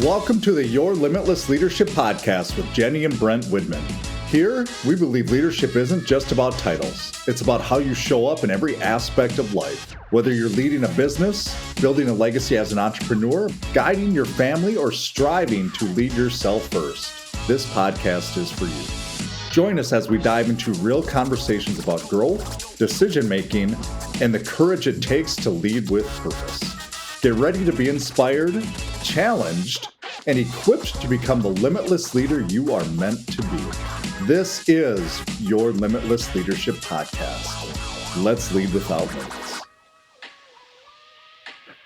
Welcome to the Your Limitless Leadership Podcast with Jenny and Brent Widman. Here, we believe leadership isn't just about titles. It's about how you show up in every aspect of life. Whether you're leading a business, building a legacy as an entrepreneur, guiding your family, or striving to lead yourself first, this podcast is for you. Join us as we dive into real conversations about growth, decision-making, and the courage it takes to lead with purpose. Get ready to be inspired, challenged, and equipped to become the limitless leader you are meant to be. This is Your Limitless Leadership Podcast. Let's lead without limits.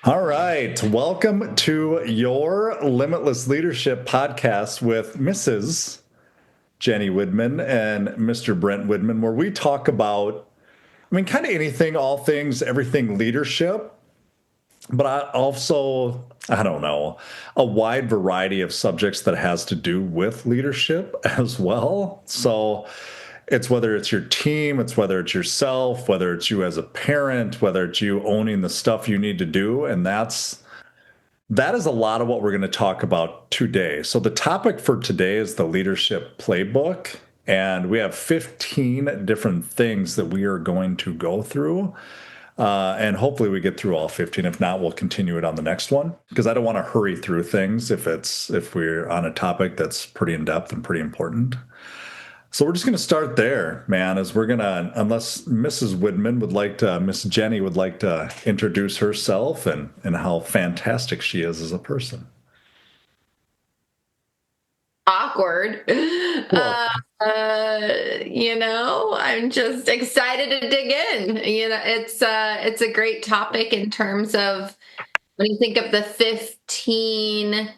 All right. Welcome to Your Limitless Leadership Podcast with Mrs. Jenny Widman and Mr. Brent Widman, where we talk about, kind of anything, all things, everything leadership, but a wide variety of subjects that has to do with leadership as well. So it's whether it's your team, it's whether it's yourself, whether it's you as a parent, whether it's you owning the stuff you need to do. And that is a lot of what we're going to talk about today. So the topic for today is the leadership playbook. And we have 15 different things that we are going to go through. And hopefully we get through all 15. If not, we'll continue it on the next one, because I don't want to hurry through things if we're on a topic that's pretty in-depth and pretty important. So we're just going to start there, man, as we're going to, unless Mrs. Widman Miss Jenny would like to introduce herself and how fantastic she is as a person. Awkward. Well, I'm just excited to dig in. It's a great topic in terms of when you think of the 15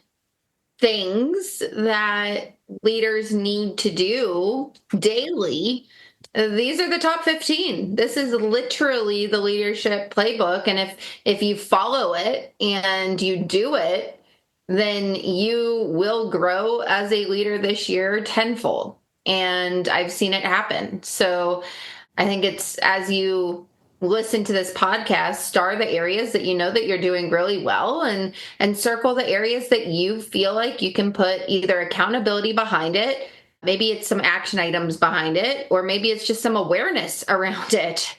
things that leaders need to do daily. These are the top 15. This is literally the leadership playbook. And if you follow it and you do it, then you will grow as a leader this year tenfold. And I've seen it happen. So I think it's, as you listen to this podcast, star the areas that you know that you're doing really well and circle the areas that you feel like you can put either accountability behind it. Maybe it's some action items behind it, or maybe it's just some awareness around it.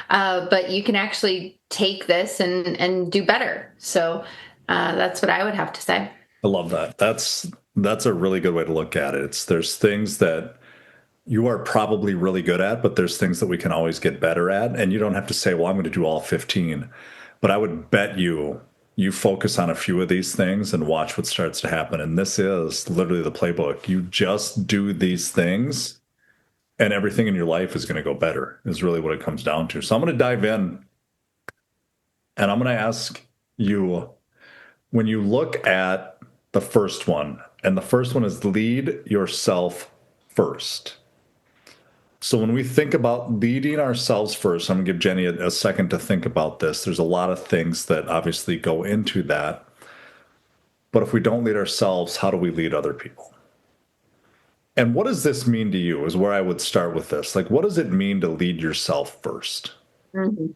But you can actually take this and do better. So that's what I would have to say. I love that. That's a really good way to look at it. There's things that you are probably really good at, but there's things that we can always get better at. And you don't have to say, well, I'm going to do all 15. But I would bet you focus on a few of these things and watch what starts to happen. And this is literally the playbook. You just do these things and everything in your life is going to go better, is really what it comes down to. So I'm going to dive in and I'm going to ask you, when you look at the first one, and the first one is lead yourself first. So when we think about leading ourselves first, I'm going to give Jenny a second to think about this. There's a lot of things that obviously go into that. But if we don't lead ourselves, how do we lead other people? And what does this mean to you is where I would start with this. Like, what does it mean to lead yourself first? Mm-hmm.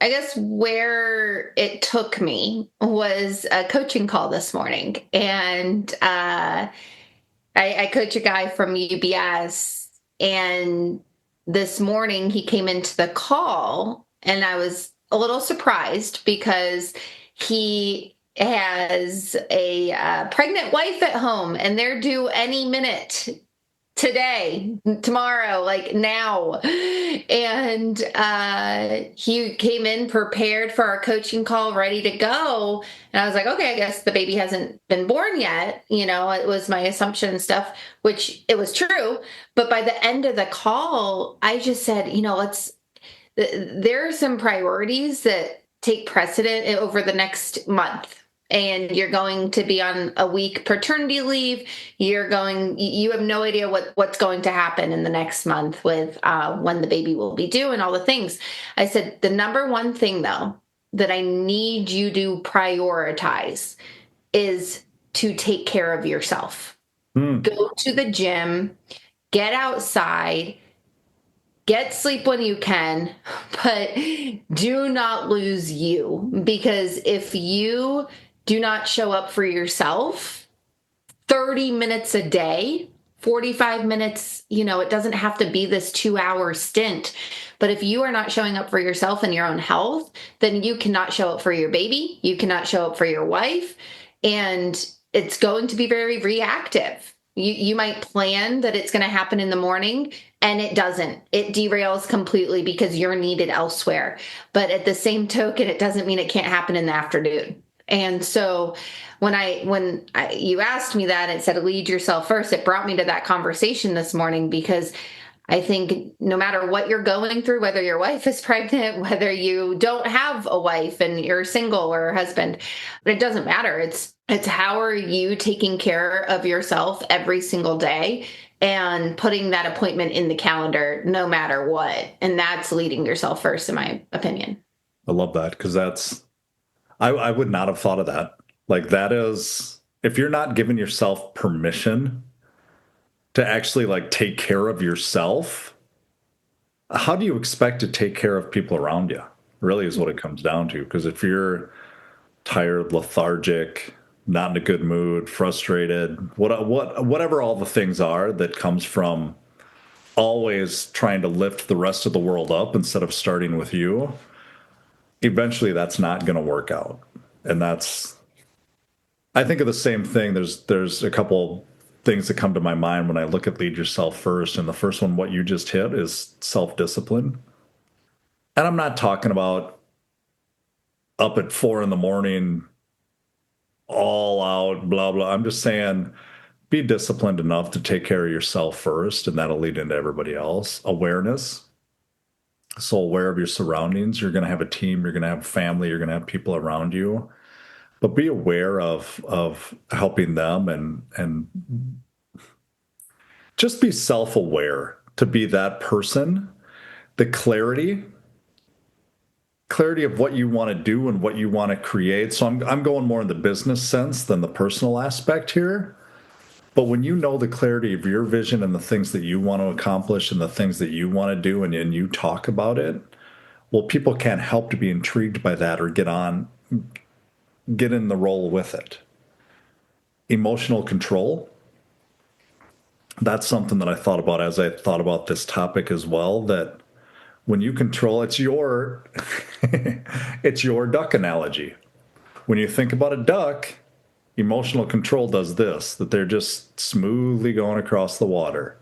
I guess where it took me was a coaching call this morning. And I coach a guy from UBS. And this morning he came into the call and I was a little surprised because he has a pregnant wife at home and they're due any minute. Today, tomorrow, like now. And he came in prepared for our coaching call, ready to go. And I was like, okay, I guess the baby hasn't been born yet. It was my assumption and stuff, which it was true. But by the end of the call, I just said, there are some priorities that take precedent over the next month. And you're going to be on a week paternity leave. You have no idea what's going to happen in the next month with when the baby will be due and all the things. I said, the number one thing, though, that I need you to prioritize is to take care of yourself. Go to the gym, get outside, get sleep when you can, but do not lose you, because if you do not show up for yourself 30 minutes a day, 45 minutes, it doesn't have to be this 2-hour stint. But if you are not showing up for yourself and your own health, then you cannot show up for your baby. You cannot show up for your wife. And it's going to be very reactive. You might plan that it's going to happen in the morning, and it doesn't. It derails completely because you're needed elsewhere. But at the same token, it doesn't mean it can't happen in the afternoon. And so you asked me that, it said lead yourself first, it brought me to that conversation this morning, because I think no matter what you're going through, whether your wife is pregnant, whether you don't have a wife and you're single or a husband, it doesn't matter. It's how are you taking care of yourself every single day and putting that appointment in the calendar no matter what. And that's leading yourself first, in my opinion. I love that, because I would not have thought of that. Like, that is, if you're not giving yourself permission to actually like take care of yourself, how do you expect to take care of people around you? Really is what it comes down to. Because if you're tired, lethargic, not in a good mood, frustrated, whatever all the things are that comes from always trying to lift the rest of the world up instead of starting with you, eventually that's not going to work out. And I think of the same thing. There's a couple things that come to my mind when I look at lead yourself first. And the first one, what you just hit, is self-discipline. And I'm not talking about up at 4 a.m, all out, blah, blah. I'm just saying be disciplined enough to take care of yourself first, and that'll lead into everybody else. Awareness. So aware of your surroundings. You're going to have a team, you're going to have family, you're going to have people around you, but be aware of helping them, and just be self-aware to be that person. The clarity of what you want to do and what you want to create. So I'm going more in the business sense than the personal aspect here. But when you know the clarity of your vision and the things that you want to accomplish and the things that you want to do, and you talk about it, well, people can't help to be intrigued by that or get in the role with it. Emotional control. That's something that I thought about as I thought about this topic as well, that when you control, it's your it's your duck analogy. When you think about a duck, emotional control does this, that they're just smoothly going across the water.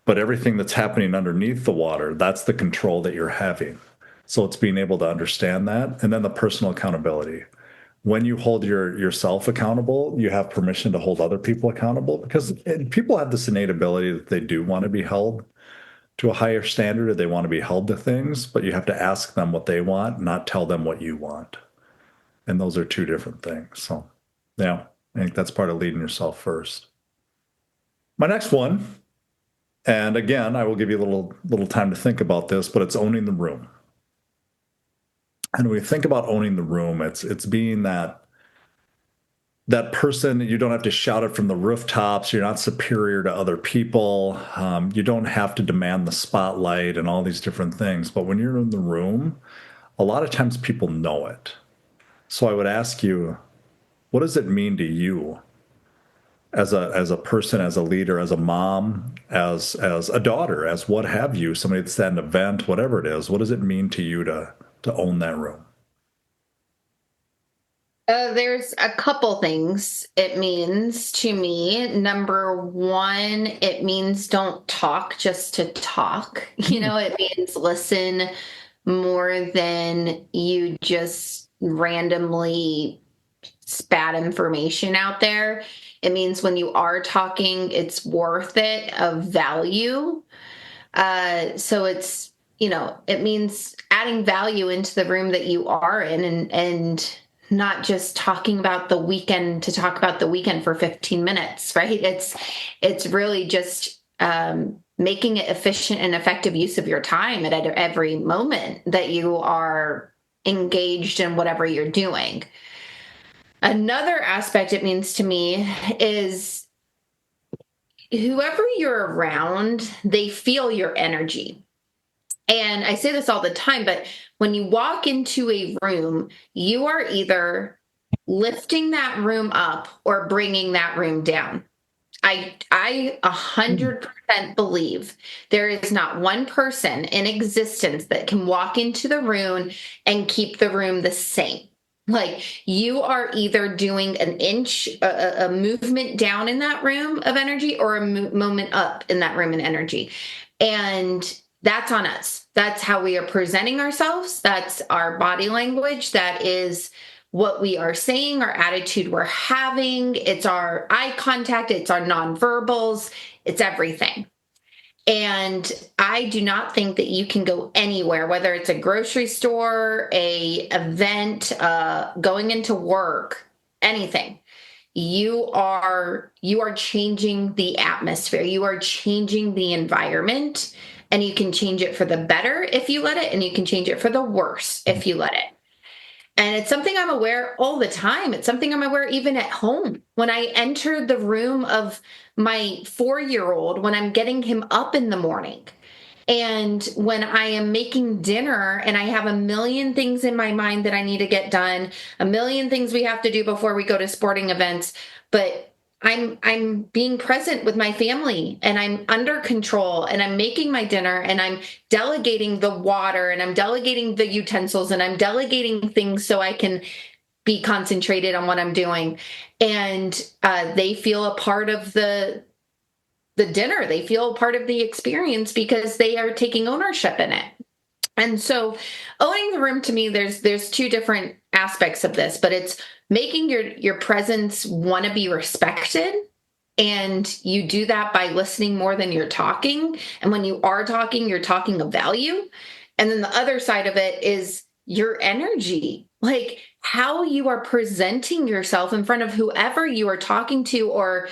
But everything that's happening underneath the water, that's the control that you're having. So it's being able to understand that. And then the personal accountability. When you hold yourself accountable, you have permission to hold other people accountable, because people have this innate ability that they do want to be held to a higher standard, or they want to be held to things, but you have to ask them what they want, not tell them what you want. And those are two different things. So, yeah, I think that's part of leading yourself first. My next one, and again, I will give you a little time to think about this, but it's owning the room. And when we think about owning the room, it's being that person. You don't have to shout it from the rooftops. You're not superior to other people. You don't have to demand the spotlight and all these different things. But when you're in the room, a lot of times people know it. So I would ask you, what does it mean to you as a person, as a leader, as a mom, as a daughter, as what have you, somebody that's at an event, whatever it is? What does it mean to you to own that room? There's a couple things it means to me. Number one, it means don't talk just to talk. It means listen more than you just randomly spat information out there. It means when you are talking, it's worth it, of value. So it means adding value into the room that you are in, and not just talking about the weekend to talk about the weekend for 15 minutes, right? It's really just making it efficient and effective use of your time at every moment that you are engaged in whatever you're doing. Another aspect it means to me is whoever you're around, they feel your energy. And I say this all the time, but when you walk into a room, you are either lifting that room up or bringing that room down. I 100% believe there is not one person in existence that can walk into the room and keep the room the same. Like, you are either doing an inch, a movement down in that room of energy, or a moment up in that room in energy. And that's on us. That's how we are presenting ourselves. That's our body language. That is what we are saying, our attitude we're having. It's our eye contact, it's our nonverbals, it's everything. And I do not think that you can go anywhere, whether it's a grocery store, a event, going into work, anything. You are changing the atmosphere. You are changing the environment, and you can change it for the better if you let it, and you can change it for the worse if you let it. And it's something I'm aware all the time. It's something I'm aware even at home. When I enter the room of my 4-year-old, when I'm getting him up in the morning, and when I am making dinner and I have a million things in my mind that I need to get done, a million things we have to do before we go to sporting events, but I'm being present with my family, and I'm under control, and I'm making my dinner, and I'm delegating the water, and I'm delegating the utensils, and I'm delegating things so I can be concentrated on what I'm doing. And they feel a part of the dinner. They feel part of the experience because they are taking ownership in it. And so owning the room, to me, there's two different aspects of this, but it's making your presence want to be respected. And you do that by listening more than you're talking. And when you are talking, you're talking of value. And then the other side of it is your energy, like how you are presenting yourself in front of whoever you are talking to, or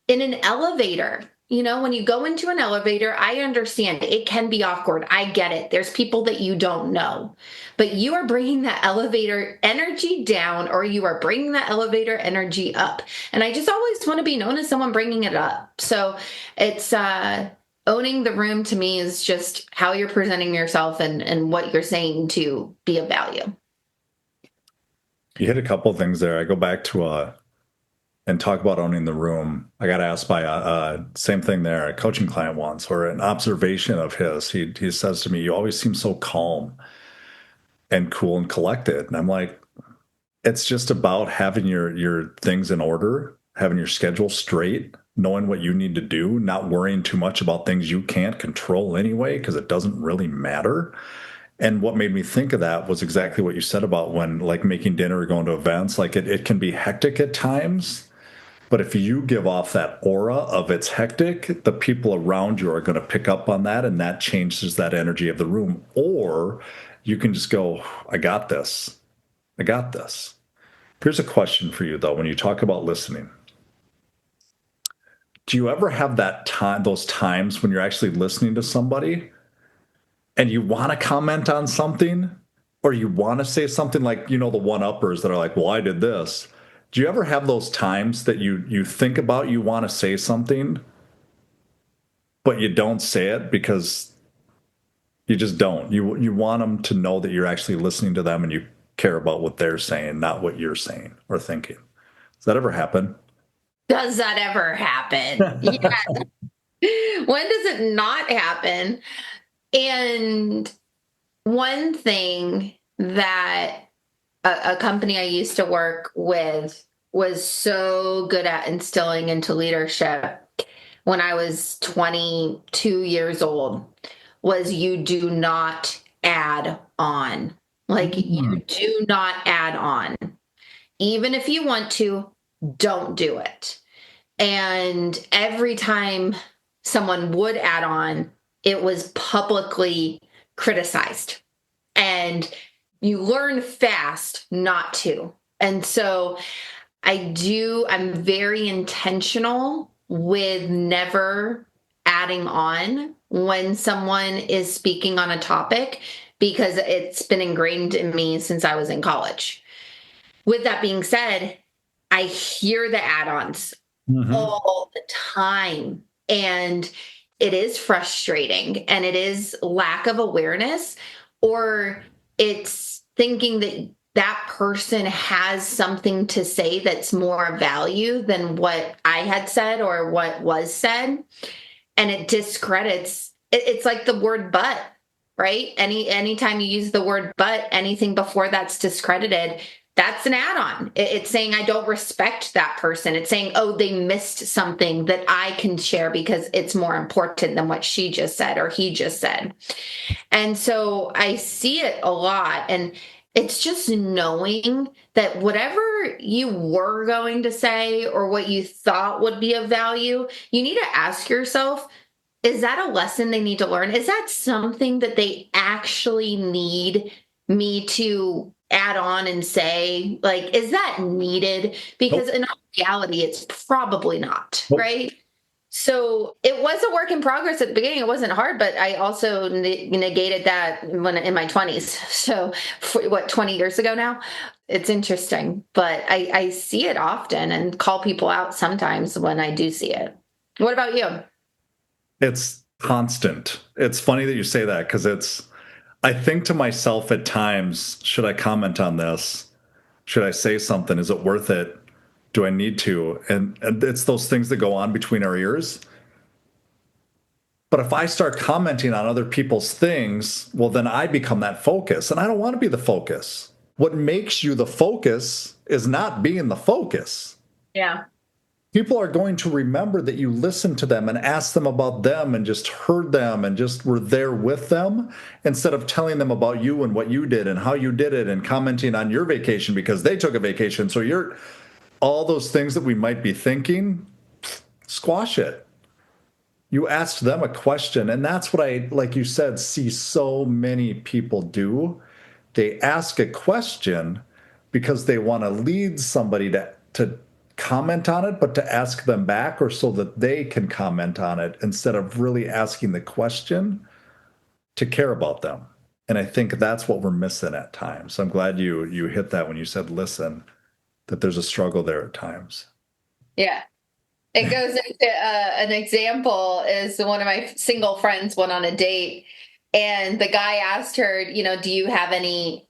in an elevator. When you go into an elevator, I understand it can be awkward. I get it. There's people that you don't know, but you are bringing that elevator energy down, or you are bringing that elevator energy up. And I just always want to be known as someone bringing it up. So it's, owning the room, to me, is just how you're presenting yourself and what you're saying to be of value. You hit a couple of things there. I go back to and talk about owning the room. I got asked by same thing there, a coaching client once, or an observation of his. He says to me, "You always seem so calm and cool and collected." And I'm like, it's just about having your things in order, having your schedule straight, knowing what you need to do, not worrying too much about things you can't control anyway, because it doesn't really matter. And what made me think of that was exactly what you said about when, like, making dinner or going to events. Like, it can be hectic at times, but if you give off that aura of it's hectic, the people around you are going to pick up on that, and that changes that energy of the room. Or you can just go, I got this. I got this. Here's a question for you, though, when you talk about listening. Do you ever have that time, those times when you're actually listening to somebody and you want to comment on something, or you want to say something, like, the one-uppers that are like, well, I did this. Do you ever have those times that you think about, you want to say something, but you don't say it because you just don't? You want them to know that you're actually listening to them and you care about what they're saying, not what you're saying or thinking. Does that ever happen? Does that ever happen? Yeah. When does it not happen? And one thing that a company I used to work with was so good at instilling into leadership when I was 22 years old was, you do not add on. Like, you do not add on. Even if you want to, don't do it. And every time someone would add on, it was publicly criticized. And you learn fast not to. And so I'm very intentional with never adding on when someone is speaking on a topic, because it's been ingrained in me since I was in college. With that being said, I hear the add ons Mm-hmm. all the time. And it is frustrating and it is lack of awareness, or it's thinking that that person has something to say that's more value than what I had said or what was said. And it discredits it's like the word but, right? Anytime you use the word but, anything before that's discredited, that's an add-on. It's saying I don't respect that person. It's saying, oh, they missed something that I can share because it's more important than what she just said or he just said. And so I see it a lot. And it's just knowing that whatever you were going to say or what you thought would be of value, you need to ask yourself, is that a lesson they need to learn? Is that something that they actually need me to add on and say? Like, is that needed? Because Nope. in all reality, it's probably not, Nope. right? So it was a work in progress at the beginning. It wasn't hard, but I also negated that when in my 20s. So what, 20 years ago now? It's interesting, but I see it often and call people out sometimes when I do see it. What about you? It's constant. It's funny that you say that because I think to myself at times, should I comment on this? Should I say something? Is it worth it? Do I need to? And it's those things that go on between our ears. But if I start commenting on other people's things, well, then I become that focus. And I don't want to be the focus. What makes you the focus is not being the focus. Yeah. People are going to remember that you listened to them and asked them about them and just heard them and just were there with them instead of telling them about you and what you did and how you did it and commenting on your vacation because they took a vacation. So you're all those things that we might be thinking, squash it. You asked them a question, and that's what I, like you said, see so many people do. They ask a question because they want to lead somebody to comment on it, but to ask them back or so that they can comment on it instead of really asking the question to care about them. And I think that's what we're missing at times. So I'm glad you hit that when you said listen, that there's a struggle there at times. Yeah. It goes into an example is one of my single friends went on a date and the guy asked her, do you have any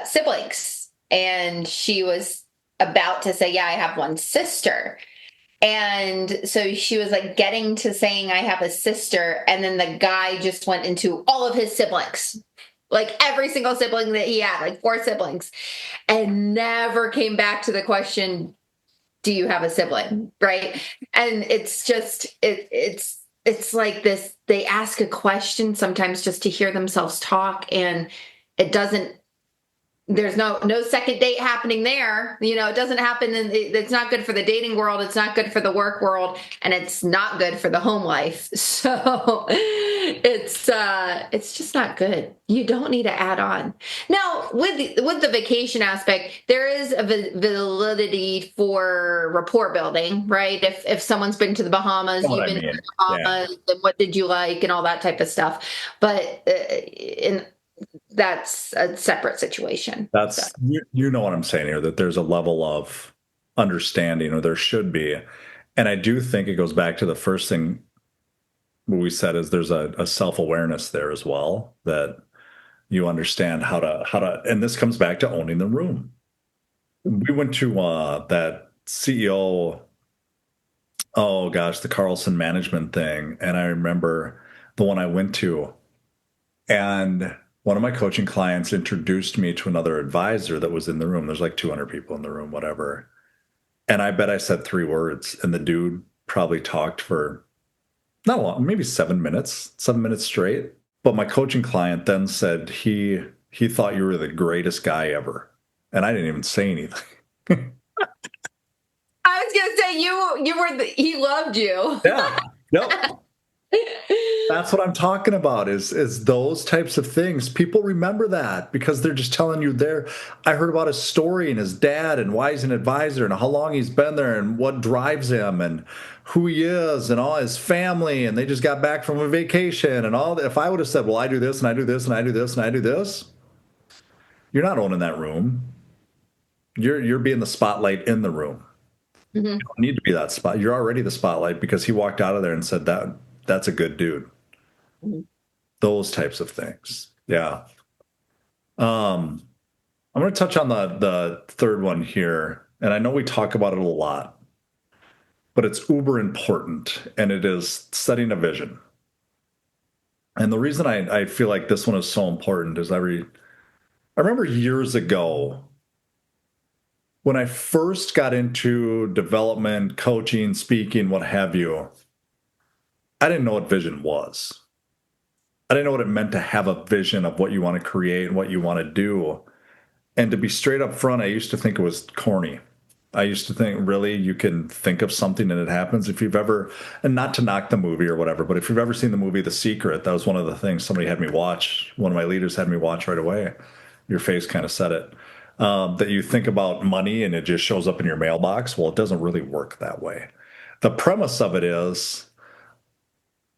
siblings? And she was about to say, yeah, I have one sister. And so she was like getting to saying, I have a sister. And then the guy just went into all of his siblings, like every single sibling that he had, like 4 siblings, and never came back to the question, do you have a sibling, right? And it's just it's like this, they ask a question sometimes just to hear themselves talk, and it doesn't, there's no second date happening there. It doesn't happen, and it's not good for the dating world, it's not good for the work world, and it's not good for the home life. So it's just not good. You don't need to add on. Now with the vacation aspect, there is a validity for rapport building, right? If someone's been to the You Bahamas, know you've what I been to mean? the Yeah. Bahamas, and what did you like and all that type of stuff. But in that's a separate situation. So That's you know what I'm saying here, that there's a level of understanding, or there should be. And I do think it goes back to the first thing we said is there's a self-awareness there as well, that you understand how to, and this comes back to owning the room. We went to that CEO, oh gosh, the Carlson management thing. And I remember the one I went to, and one of my coaching clients introduced me to another advisor that was in the room. There's like 200 people in the room, whatever. And I bet I said 3 words, and the dude probably talked for not long, maybe 7 minutes, 7 minutes straight. But my coaching client then said he thought you were the greatest guy ever, and I didn't even say anything. I was gonna say you were he loved you. Yeah, yep. That's what I'm talking about is those types of things. People remember that because they're just telling you there. I heard about his story and his dad and why he's an advisor and how long he's been there and what drives him and who he is and all his family, and they just got back from a vacation and all that. If I would have said, well, I do this and I do this and I do this and I do this, you're not owning that room. You're being the spotlight in the room. Mhm. don't need to be that spot. You're already the spotlight because he walked out of there and said that's a good dude. Mhm. Those types of things. Yeah. Um, I'm going to touch on the third one here, and I know we talk about it a lot, but it's uber important, and it is setting a vision. And the reason I feel like this one is so important is I remember years ago when I first got into development, coaching, speaking, what have you. I didn't know what vision was. I didn't know what it meant to have a vision of what you want to create and what you want to do. And to be straight up front, I used to think it was corny. I used to think, really, you can think of something and it happens. If you've ever, and not to knock the movie or whatever, but if you've ever seen the movie The Secret, that was one of the things somebody had me watch. One of my leaders had me watch right away. Your face kind of said it. That you think about money and it just shows up in your mailbox. Well, it doesn't really work that way. The premise of it is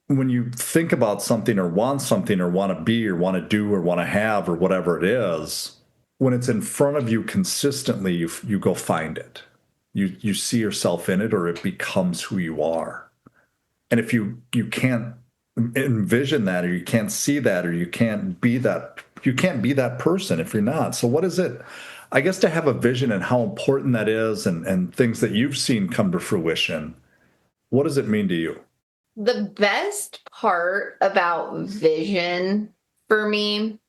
when you think about something or want to be or want to do or want to have or whatever it is, when it's in front of you consistently, you go find it. You see yourself in it, or it becomes who you are. And if you can't envision that, or you can't see that, or you can't be that person if you're not. So what is it? I guess to have a vision and how important that is, and things that you've seen come to fruition. What does it mean to you? The best part about vision for me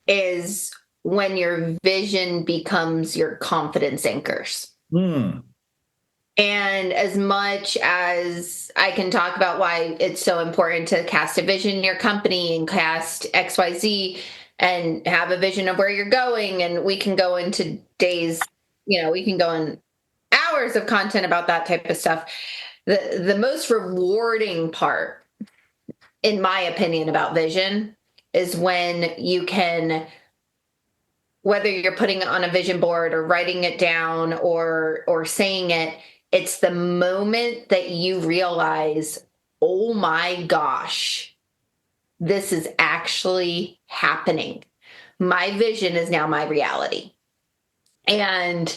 is when your vision becomes your confidence anchors. Hmm. And as much as I can talk about why it's so important to cast a vision in your company and cast XYZ and have a vision of where you're going, and we can go into days, we can go in hours of content about that type of stuff. The most rewarding part, in my opinion, about vision is when you can, whether you're putting it on a vision board or writing it down or saying it, it's the moment that you realize, oh my gosh, this is actually happening. My vision is now my reality. And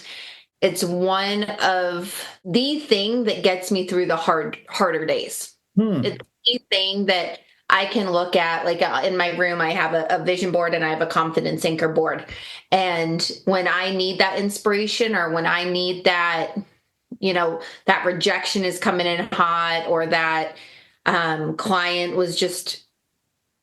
it's one of the thing that gets me through the harder days. Hmm. It's the thing that I can look at, like in my room, I have a vision board and I have a confidence anchor board. And when I need that inspiration, or when I need that, that rejection is coming in hot, or that client was just,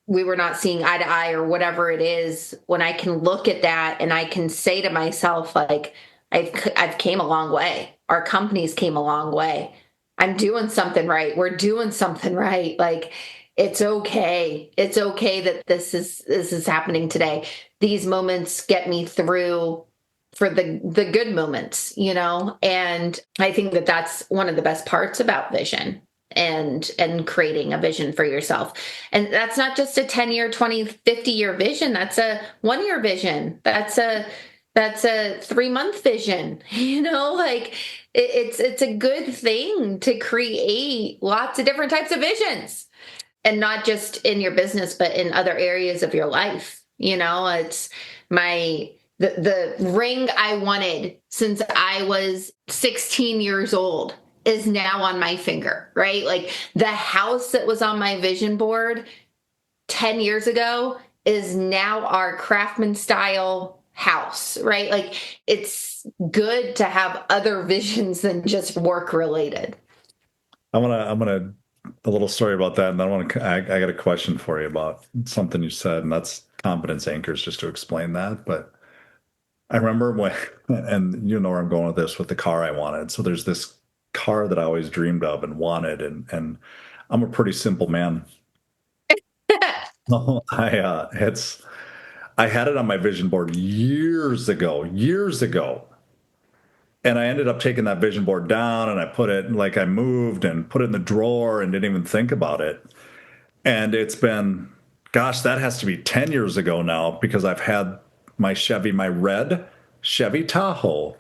we were not seeing eye to eye, or whatever it is, when I can look at that and I can say to myself, like, I've came a long way. Our companies came a long way. I'm doing something right. We're doing something right. Like, it's okay. It's okay that this is happening today. These moments get me through for the good moments, And I think that that's one of the best parts about vision, and creating a vision for yourself. And that's not just a 10-year, 20, 50-year vision. That's a 1-year vision. That's a 3-month vision. Like, it's a good thing to create lots of different types of visions, and not just in your business, but in other areas of your life. It's my the ring I wanted since I was 16 years old is now on my finger, right? Like, the house that was on my vision board 10 years ago is now our craftsman style house, right? Like, it's good to have other visions than just work related. I'm gonna a little story about that, and then I got a question for you about something you said, and that's confidence anchors, just to explain that. But I remember when, and you know where I'm going with this, with the car I wanted. So there's this car that I always dreamed of and wanted, and I'm a pretty simple man. I had it on my vision board years ago. And I ended up taking that vision board down, and I put it, like, I moved and put it in the drawer and didn't even think about it. And it's been, gosh, that has to be 10 years ago now, because I've had my red Chevy Tahoe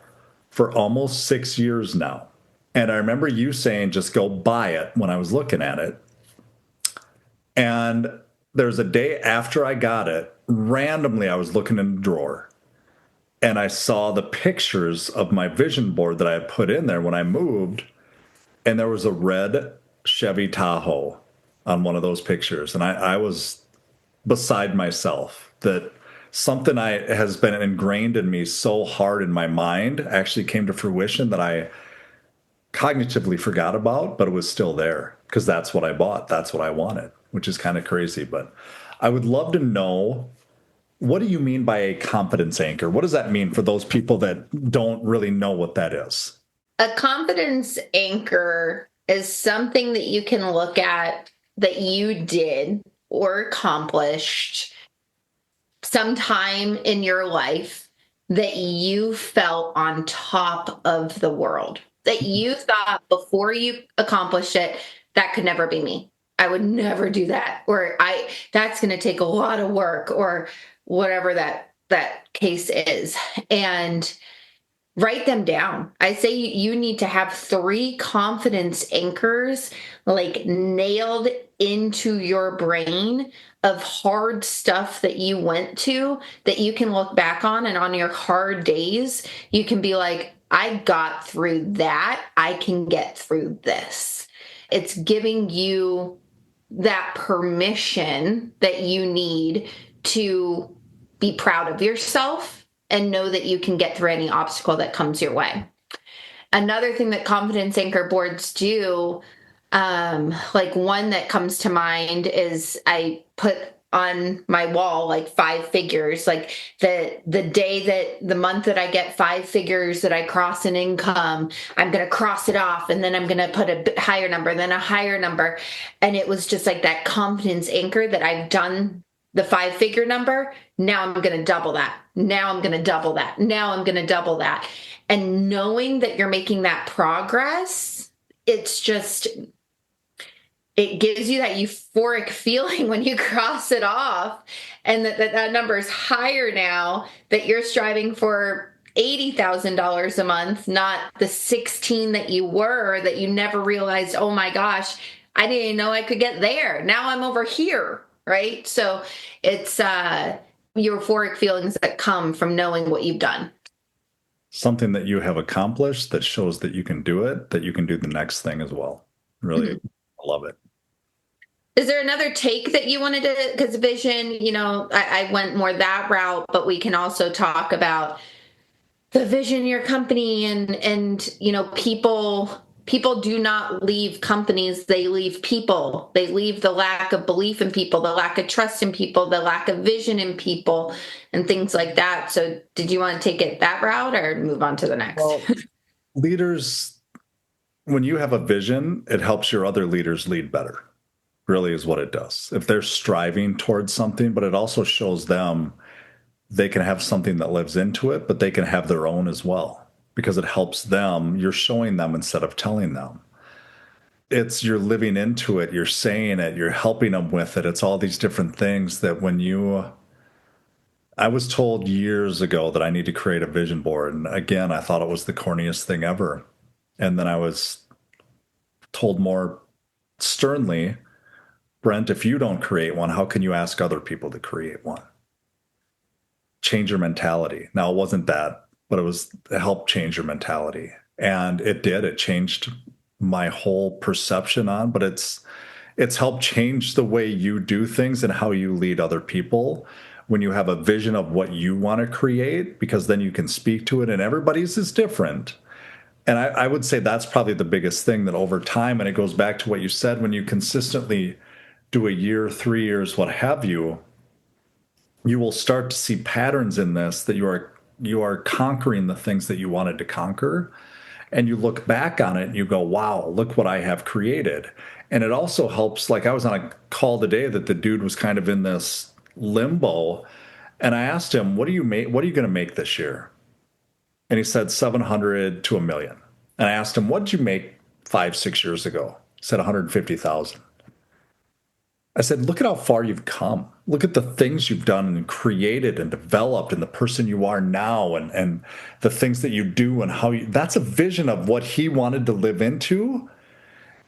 for almost 6 years now. And I remember you saying, just go buy it, when I was looking at it. And there's a day after I got it, randomly, I was looking in the drawer, And I saw the pictures of my vision board that I had put in there when I moved, and there was a red Chevy Tahoe on one of those pictures. And I was beside myself that something I has been ingrained in me so hard in my mind actually came to fruition that I cognitively forgot about, but it was still there because that's what I bought. That's what I wanted, which is kind of crazy. But I would love to know, what do you mean by a confidence anchor? What does that mean for those people that don't really know what that is? A confidence anchor is something that you can look at that you did or accomplished sometime in your life that you felt on top of the world, that you thought before you accomplished it, that could never be me. I would never do that. Or that's going to take a lot of work, or whatever that case is. And write them down. I say you need to have 3 confidence anchors like nailed into your brain of hard stuff that you went to that you can look back on, and on your hard days, you can be like, I got through that. I can get through this. It's giving you that permission that you need to be proud of yourself and know that you can get through any obstacle that comes your way. Another thing that confidence anchor boards do, like one that comes to mind, is I put on my wall like 5 figures, like the month that I get 5 figures that I cross in income, I'm going to cross it off, and then I'm going to put a higher number, then a higher number. And it was just like that confidence anchor that I've done the 5-figure number. Now I'm going to double that. Now I'm going to double that. Now I'm going to double that. And knowing that you're making that progress, it's just, it gives you that euphoric feeling when you cross it off, and that number is higher now, that you're striving for $80,000 a month, not the 16 that you were, that you never realized, oh my gosh, I didn't even know I could get there. Now I'm over here, right? So it's euphoric feelings that come from knowing what you've done. Something that you have accomplished that shows that you can do it, that you can do the next thing as well. Really, Mhm. I love it. Is there another take that you wanted to, because vision, I went more that route, but we can also talk about the vision of your company, and people do not leave companies, they leave people. They leave the lack of belief in people, the lack of trust in people, the lack of vision in people, and things like that. So did you want to take it that route or move on to the next? Well, leaders, when you have a vision, it helps your other leaders lead better, really is what it does. If they're striving towards something, but it also shows them they can have something that lives into it, but they can have their own as well because it helps them. You're showing them instead of telling them. It's you're living into it, you're saying it, you're helping them with it. It's all these different things that I was told years ago that I need to create a vision board. And again, I thought it was the corniest thing ever. And then I was told more sternly, Brent, if you don't create one, how can you ask other people to create one? Change your mentality. Now, it wasn't that, but it helped change your mentality. And it did. It changed my whole perception on, but it's helped change the way you do things and how you lead other people when you have a vision of what you want to create, because then you can speak to it, and everybody's is different. And I would say that's probably the biggest thing, that over time, and it goes back to what you said, when you consistently do a year, 3 years, what have you, you will start to see patterns in this, that you are conquering the things that you wanted to conquer. And you look back on it and you go, wow, look what I have created. And it also helps. Like, I was on a call today that the dude was kind of in this limbo. And I asked him, what are you going to make this year? And he said 700 to a million. And I asked him, what did you make 5, 6 years ago? He said 150,000. I said, look at how far you've come. Look at the things you've done and created and developed, and the person you are now, and the things that you do, and that's a vision of what he wanted to live into.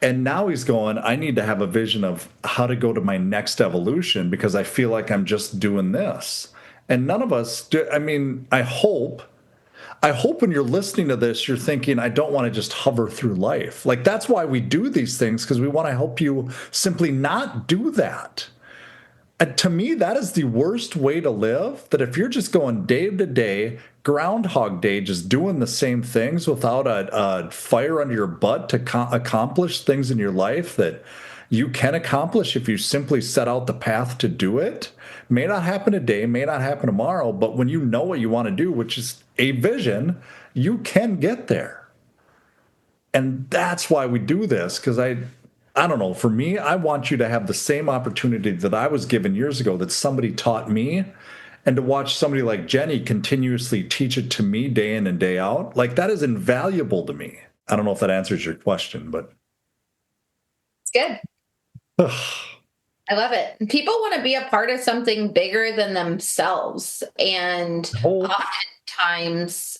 And now he's going, I need to have a vision of how to go to my next evolution, because I feel like I'm just doing this. And none of us do. I mean, I hope when you're listening to this, you're thinking, I don't want to just hover through life. Like, that's why we do these things, because we want to help you simply not do that. And to me, that is the worst way to live. That if you're just going day to day, Groundhog Day, just doing the same things without a fire under your butt to accomplish things in your life that you can accomplish if you simply set out the path to do it. May not happen today, may not happen tomorrow, but when you know what you want to do, which is a vision, you can get there. And that's why we do this, because I don't know, for me, I want you to have the same opportunity that I was given years ago that somebody taught me, and to watch somebody like Jenny continuously teach it to me day in and day out. Like, that is invaluable to me. I don't know if that answers your question, but It's good. I love it. People want to be a part of something bigger than themselves. And whole oftentimes,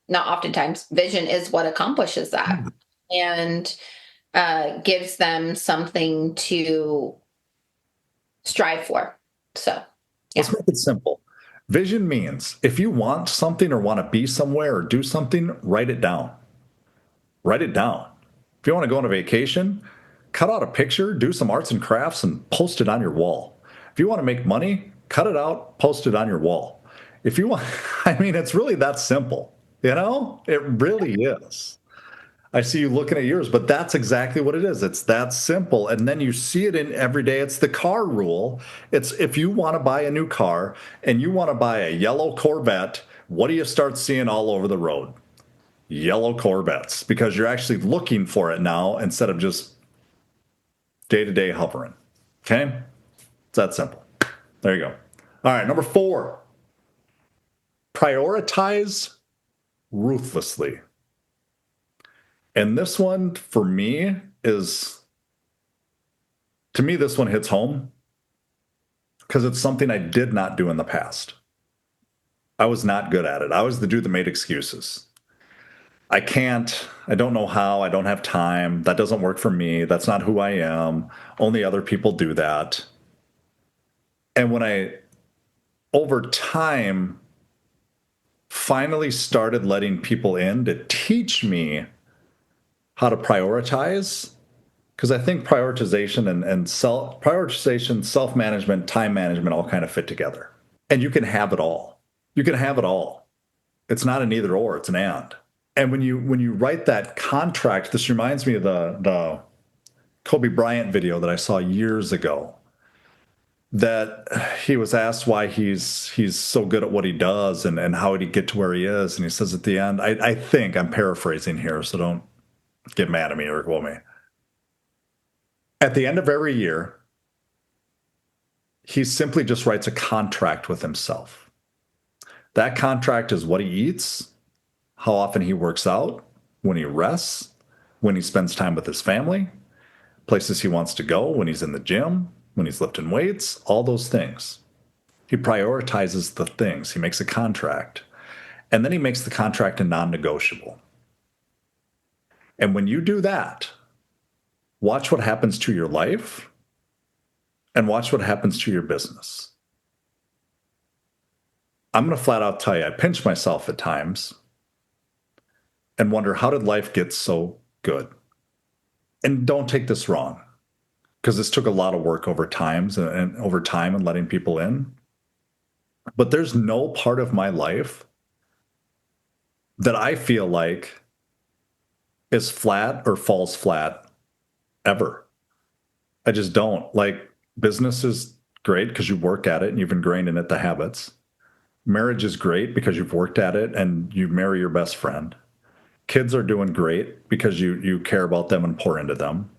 not oftentimes, vision is what accomplishes that and gives them something to strive for. So, yeah. let's make it simple. Vision means if you want something or want to be somewhere or do something, write it down. Write it down. If you want to go on a vacation, cut out a picture, do some arts and crafts, and post it on your wall. If you want to make money, cut it out, post it on your wall. If you want, I mean, it's really that simple. You know, it really is. I see you looking at yours, but that's exactly what it is. It's that simple. And then you see it in every day. It's the car rule. It's if you want to buy a new car and you want to buy a yellow Corvette, what do you start seeing all over the road? Yellow Corvettes, because you're actually looking for it now instead of just day to day hovering. Okay? It's that simple. There you go. All right, number 4, prioritize ruthlessly. And this one for me is, to me, this one hits home because it's something I did not do in the past. I was not good at it. I was the dude that made excuses. I can't, I don't know how, I don't have time. That doesn't work for me. That's not who I am. Only other people do that. And when I, over time, finally started letting people in to teach me how to prioritize, because I think prioritization and prioritization, self-management, time management all kind of fit together. And you can have it all. You can have it all. It's not an either or, it's an and. And when you write that contract, this reminds me of the Kobe Bryant video that I saw years ago, that he was asked why he's so good at what he does and how did he get to where he is. And he says at the end, I think I'm paraphrasing here, so don't get mad at me or quote me. At the end of every year, he simply just writes a contract with himself. That contract is what he eats, how often he works out, when he rests, when he spends time with his family, places he wants to go, when he's in the gym, when he's lifting weights, all those things. He prioritizes the things. He makes a contract. And then he makes the contract a non-negotiable. And when you do that, watch what happens to your life and watch what happens to your business. I'm going to flat out tell you, I pinch myself at times and wonder, how did life get so good? And don't take this wrong, because this took a lot of work over times and over time and letting people in. But there's no part of my life that I feel like is flat or falls flat ever. I just don't. Like, business is great because you work at it and you've ingrained in it the habits. Marriage is great because you've worked at it and you marry your best friend. Kids are doing great because you care about them and pour into them.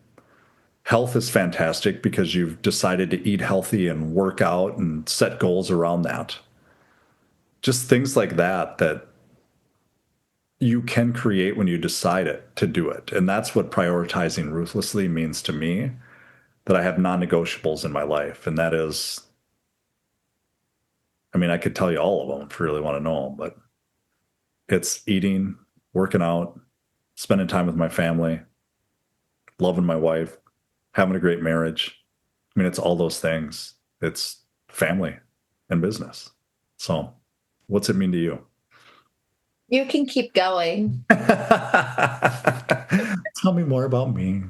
Health is fantastic because you've decided to eat healthy and work out and set goals around that. Just things like that that you can create when you decide it to do it. And that's what prioritizing ruthlessly means to me, that I have non-negotiables in my life. And that is, I mean, I could tell you all of them if you really want to know them, but it's eating, working out, spending time with my family, loving my wife, having a great marriage. I mean, it's all those things. It's family and business. So, what's it mean to you? You can keep going. Tell me more about me.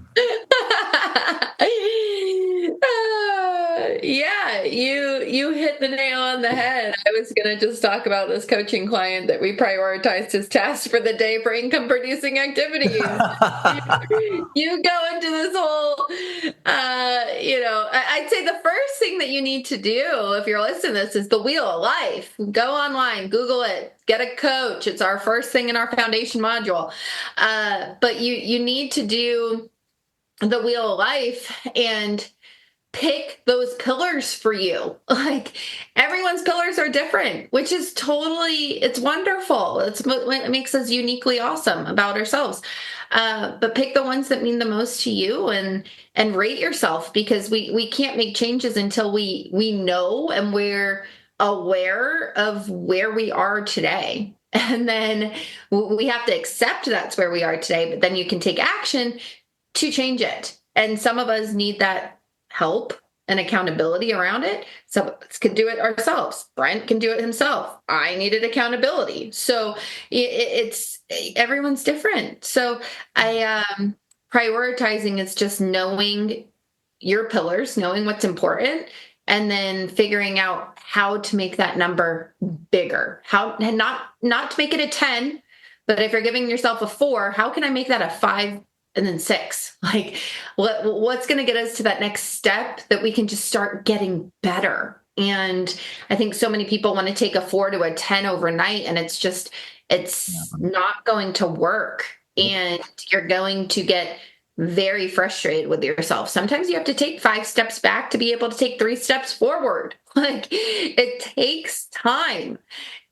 Yeah, you hit the nail on the head. I was gonna just talk about this coaching client that we prioritized his tasks for the day for income producing activities. You go into this whole I'd say the first thing that you need to do if you're listening to this is the wheel of life. Go online, Google it, get a coach. It's our first thing in our foundation module. But you need to do the wheel of life and pick those pillars for you. Like everyone's pillars are different, which is it's wonderful. It's what makes us uniquely awesome about ourselves. But pick the ones that mean the most to you and rate yourself, because we can't make changes until we know and we're aware of where we are today. And then we have to accept that's where we are today, but then you can take action to change it. And some of us need that help and accountability around it. Some of us can do it ourselves. Brent can do it himself. I needed accountability. So it's everyone's different. So prioritizing is just knowing your pillars, knowing what's important, and then figuring out how to make that number bigger. How, and not to make it a 10, but if you're giving yourself a 4, how can I make that a 5 and then 6? Like what's going to get us to that next step that we can just start getting better? And I think so many people want to take a 4 to a 10 overnight, and it's not going to work. And you're going to get very frustrated with yourself. Sometimes you have to take 5 steps back to be able to take 3 steps forward. Like it takes time,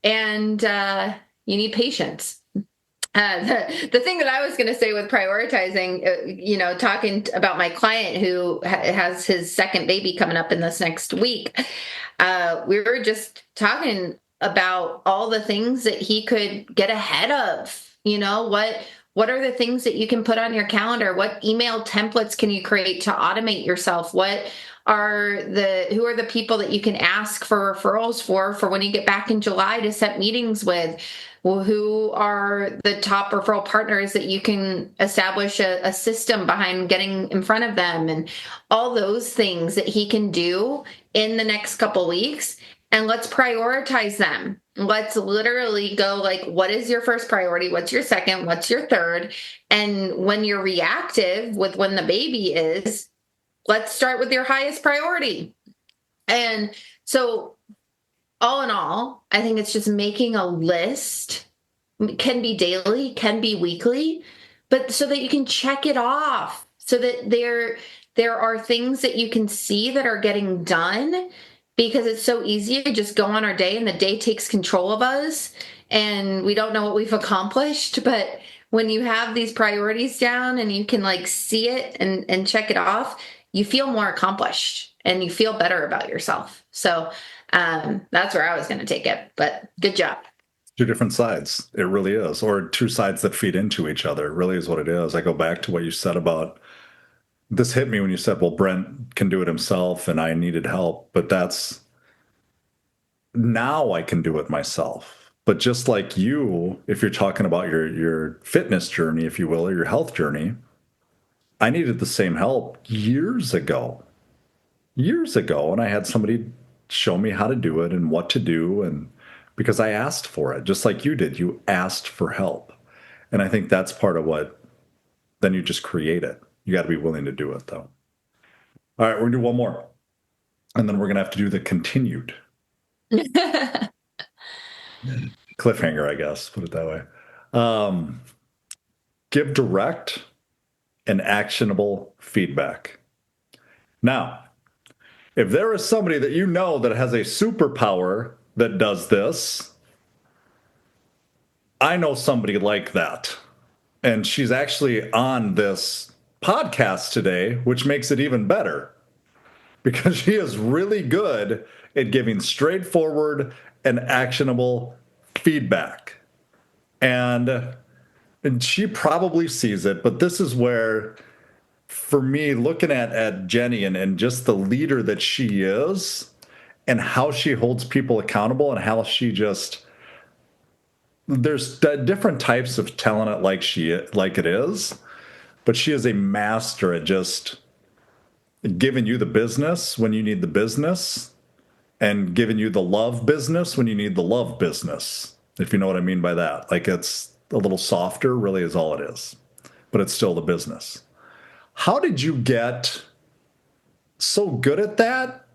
and you need patience. The thing that I was going to say with prioritizing, talking about my client who has his second baby coming up in this next week, we were just talking about all the things that he could get ahead of. What are the things that you can put on your calendar? What email templates can you create to automate yourself? Who are the people that you can ask for referrals for when you get back in July to set meetings with? Well, who are the top referral partners that you can establish a system behind getting in front of them, and all those things that he can do in the next couple weeks. And let's prioritize them. Let's literally go like, what is your first priority? What's your second? What's your third? And when you're reactive with when the baby is, let's start with your highest priority. And so all in all, I think it's just making a list. It can be daily, can be weekly, but so that you can check it off, so that there are things that you can see that are getting done, because it's so easy to just go on our day and the day takes control of us and we don't know what we've accomplished. But when you have these priorities down and you can like see it and check it off, you feel more accomplished and you feel better about yourself. So that's where I was going to take it, but good job. 2 different sides. It really is. Or 2 sides that feed into each other. It really is what it is. I go back to what you said about, this hit me when you said, well, Brent can do it himself and I needed help, but now I can do it myself. But just like you, if you're talking about your fitness journey, if you will, or your health journey, I needed the same help years ago, and I had somebody show me how to do it and what to do, and because I asked for it, just like you did. You asked for help. And I think that's part of what, then you just create it. You got to be willing to do it, though. All right, we're going to do one more, and then we're going to have to do the continued cliffhanger, I guess, put it that way. Give direct and actionable feedback. Now, if there is somebody that you know that has a superpower that does this, I know somebody like that. And she's actually on this podcast today, which makes it even better because she is really good at giving straightforward and actionable feedback. And she probably sees it, but this is where, for me, looking at Jenny and just the leader that she is, and how she holds people accountable and how she just there's different types of talent at like it is, but she is a master at just giving you the business when you need the business and giving you the love business when you need the love business, if you know what I mean by that. Like it's a little softer, really, is all it is, but it's still the business. How did you get so good at that?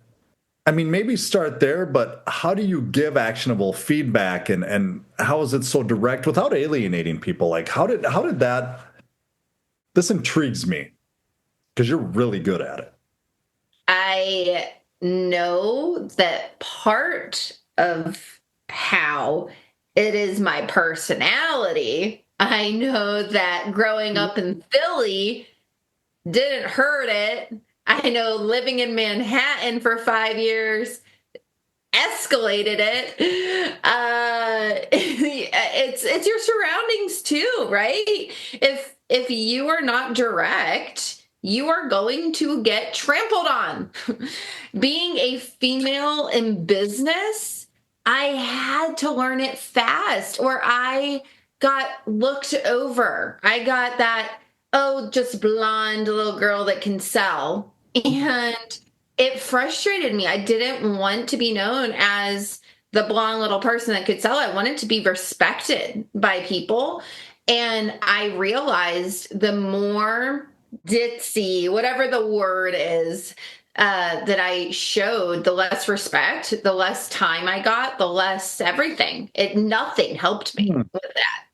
I mean, maybe start there, but how do you give actionable feedback and how is it so direct without alienating people? Like how did that this intrigues me because you're really good at it. I know that part of how it is my personality. I know that growing up in Philly didn't hurt it. I know living in Manhattan for 5 years escalated it. It's your surroundings too, right? If you are not direct, you are going to get trampled on. Being a female in business, I had to learn it fast, or I got looked over. I got that, oh, just blonde little girl that can sell. And it frustrated me. I didn't want to be known as the blonde little person that could sell. I wanted to be respected by people. And I realized the more ditzy, whatever the word is, that I showed, the less respect, the less time I got, the less everything. Nothing helped me with that.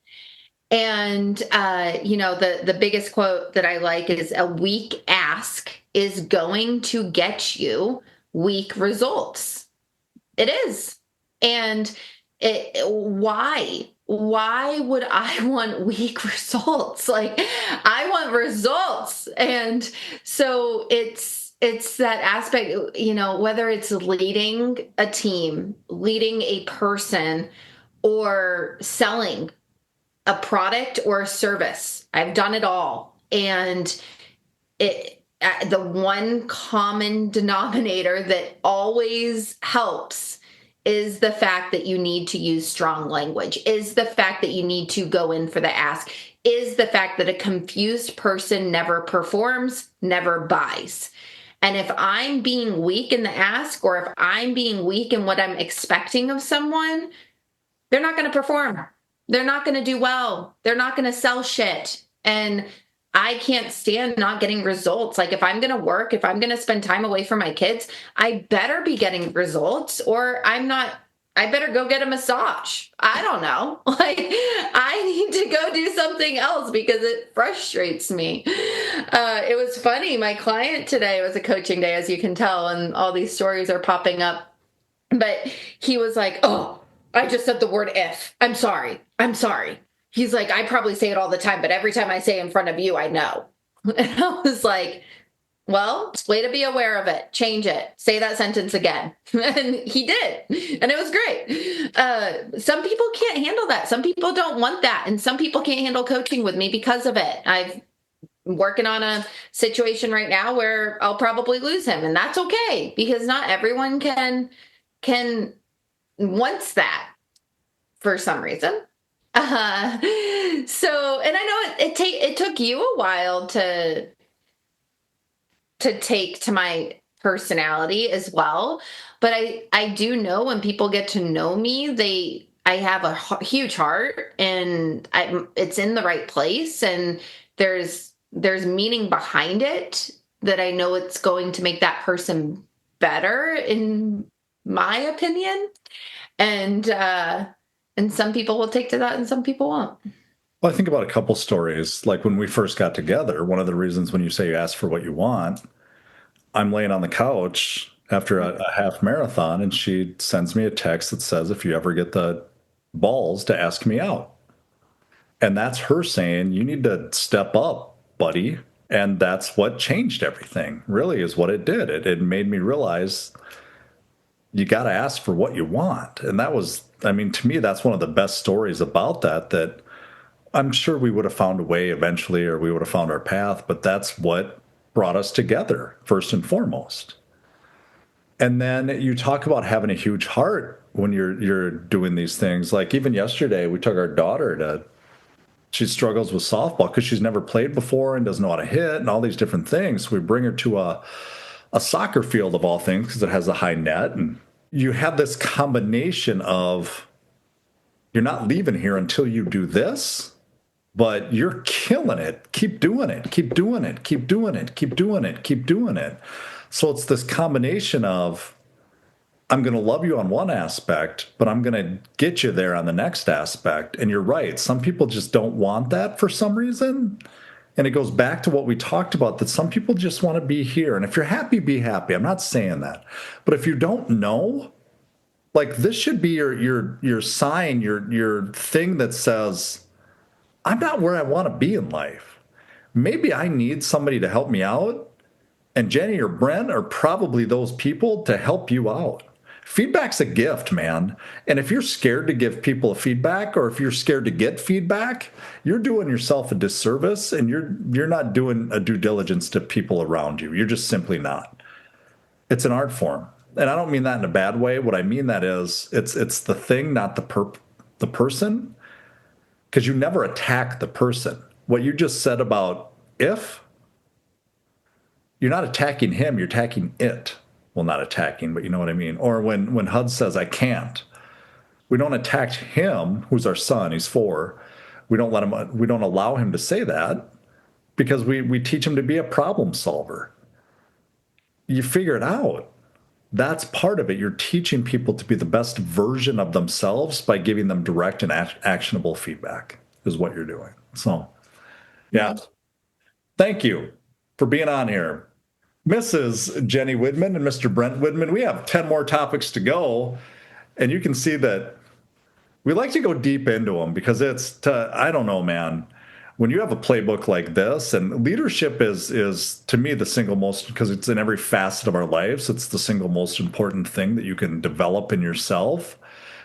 And the biggest quote that I like is, a weak ask is going to get you weak results. It is. And why would I want weak results? Like, I want results. And so it's that aspect, whether it's leading a team, leading a person, or selling a product or a service. I've done it all. And the one common denominator that always helps is the fact that you need to use strong language, is the fact that you need to go in for the ask, is the fact that a confused person never performs, never buys. And if I'm being weak in the ask, or if I'm being weak in what I'm expecting of someone, they're not going to perform. They're not going to do well. They're not going to sell shit. And I can't stand not getting results. Like, if I'm going to work, if I'm going to spend time away from my kids, I better be getting results, or I better go get a massage. I don't know. Like, I need to go do something else because it frustrates me. It was funny. My client today was a coaching day, as you can tell, and all these stories are popping up. But he was like, oh, I just said the word if. I'm sorry. I'm sorry. He's like, I probably say it all the time, but every time I say it in front of you, I know. And I was like, well, way to be aware of it. Change it. Say that sentence again. And he did. And it was great. Some people can't handle that. Some people don't want that. And some people can't handle coaching with me because of it. I'm working on a situation right now where I'll probably lose him. And that's okay, because not everyone can wants that for some reason. So, and I know it took you a while to take to my personality as well, but I do know when people get to know me, I have a huge heart, and it's in the right place, and there's meaning behind it, that I know it's going to make that person better, in my opinion. And some people will take to that and some people won't. Well, I think about a couple stories. Like when we first got together, one of the reasons when you say you ask for what you want, I'm laying on the couch after a half marathon, and she sends me a text that says, if you ever get the balls to ask me out. And that's her saying, you need to step up, buddy. And that's what changed everything, really, is what it did. It made me realize you got to ask for what you want. And that was, I mean, to me, that's one of the best stories about that I'm sure we would have found a way eventually, or we would have found our path, but that's what brought us together first and foremost. And then you talk about having a huge heart when you're doing these things. Like even yesterday, we took our daughter to. She struggles with softball because she's never played before and doesn't know how to hit and all these different things. So we bring her to a soccer field of all things because it has a high net, and you have this combination of you're not leaving here until you do this, but you're killing it. Keep doing it. Keep doing it. Keep doing it. Keep doing it. Keep doing it. So it's this combination of I'm going to love you on one aspect, but I'm going to get you there on the next aspect. And you're right. Some people just don't want that for some reason. And it goes back to what we talked about, that some people just want to be here. And if you're happy, be happy. I'm not saying that. But if you don't know, like this should be your sign, your thing that says, I'm not where I want to be in life. Maybe I need somebody to help me out. And Jenny or Brent are probably those people to help you out. Feedback's a gift, man. And if you're scared to give people a feedback, or if you're scared to get feedback, you're doing yourself a disservice, and you're not doing a due diligence to people around you. You're just simply not. It's an art form. And I don't mean that in a bad way. What I mean that is it's the thing, not the person, because you never attack the person. What you just said about if, you're not attacking him, you're attacking it. Well, not attacking, but you know what I mean. Or when HUD says, I can't, we don't attack him, who's our son, he's 4. We don't allow him to say that, because we teach him to be a problem solver. You figure it out. That's part of it. You're teaching people to be the best version of themselves by giving them direct and actionable feedback is what you're doing. So, yeah. Thank you for being on here, Mrs. Jenny Widman and Mr. Brent Widman. We have 10 more topics to go, and you can see that we like to go deep into them because I don't know, man. When you have a playbook like this, and leadership is to me the single most, because it's in every facet of our lives, it's the single most important thing that you can develop in yourself,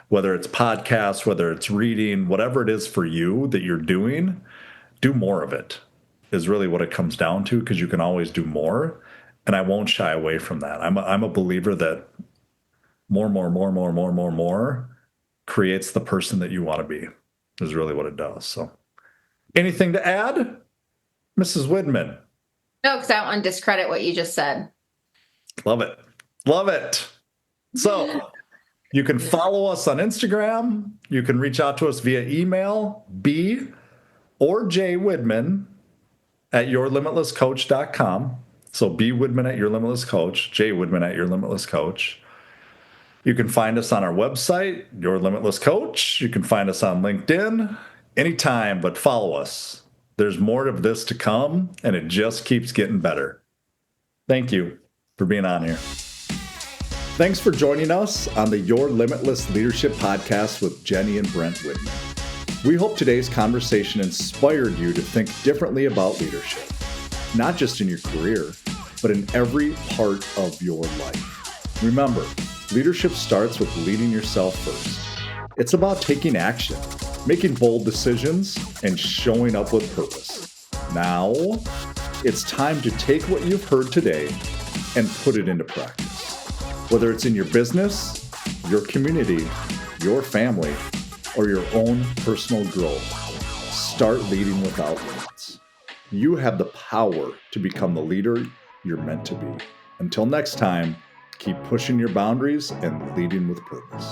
whether it's podcasts, whether it's reading, whatever it is for you that you're doing, do more of it is really what it comes down to, because you can always do more. And I won't shy away from that. I'm a believer that more creates the person that you want to be, is really what it does. So anything to add, Mrs. Widman? No, because I don't want to discredit what you just said. Love it. Love it. So you can follow us on Instagram. You can reach out to us via email, B or J Widman at yourlimitlesscoach.com. So B Widman at Your Limitless Coach, J Widman at Your Limitless Coach. You can find us on our website, Your Limitless Coach. You can find us on LinkedIn anytime, but follow us. There's more of this to come, and it just keeps getting better. Thank you for being on here. Thanks for joining us on the Your Limitless Leadership Podcast with Jenny and Brent Widman. We hope today's conversation inspired you to think differently about leadership, not just in your career, but in every part of your life. Remember, leadership starts with leading yourself first. It's about taking action, making bold decisions, and showing up with purpose. Now, it's time to take what you've heard today and put it into practice. Whether it's in your business, your community, your family, or your own personal growth, start leading without limits. You have the power to become the leader you're meant to be. Until next time, keep pushing your boundaries and leading with purpose.